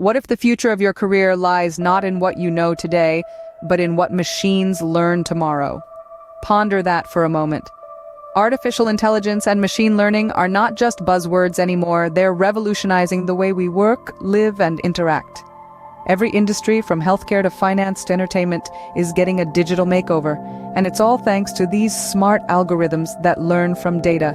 What if the future of your career lies not in what you know today, but in what machines learn tomorrow? Ponder that for a moment. Artificial intelligence and machine learning are not just buzzwords anymore, they're revolutionizing the way we work, live, and interact. Every industry, from healthcare to finance to entertainment, is getting a digital makeover, and it's all thanks to these smart algorithms that learn from data.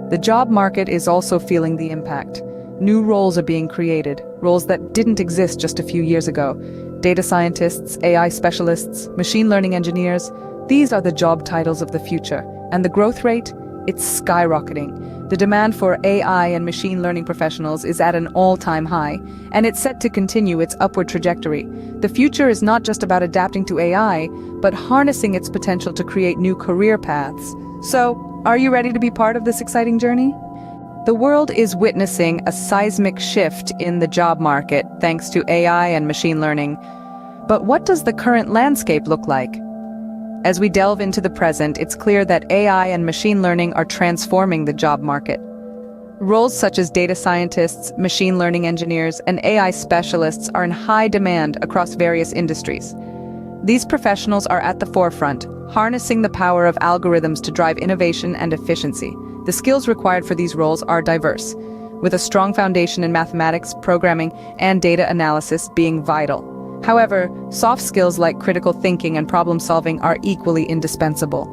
The job market is also feeling the impact. New roles are being created, roles that didn't exist just a few years ago. Data scientists, AI specialists, machine learning engineers, these are the job titles of the future. And the growth rate? It's skyrocketing. The demand for AI and machine learning professionals is at an all-time high, and it's set to continue its upward trajectory. The future is not just about adapting to AI, but harnessing its potential to create new career paths. So, are you ready to be part of this exciting journey? The world is witnessing a seismic shift in the job market thanks to AI and machine learning. But what does the current landscape look like? As we delve into the present, it's clear that AI and machine learning are transforming the job market. Roles such as data scientists, machine learning engineers, and AI specialists are in high demand across various industries. These professionals are at the forefront, harnessing the power of algorithms to drive innovation and efficiency. The skills required for these roles are diverse, with a strong foundation in mathematics, programming, and data analysis being vital. However, soft skills like critical thinking and problem-solving are equally indispensable.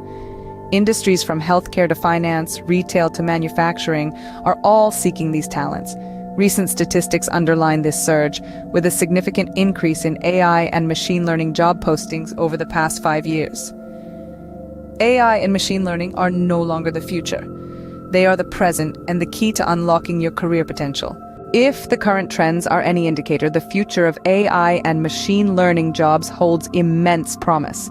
Industries from healthcare to finance, retail to manufacturing are all seeking these talents. Recent statistics underline this surge, with a significant increase in AI and machine learning job postings over the past 5 years. AI and machine learning are no longer the future. They are the present and the key to unlocking your career potential. If the current trends are any indicator, the future of AI and machine learning jobs holds immense promise.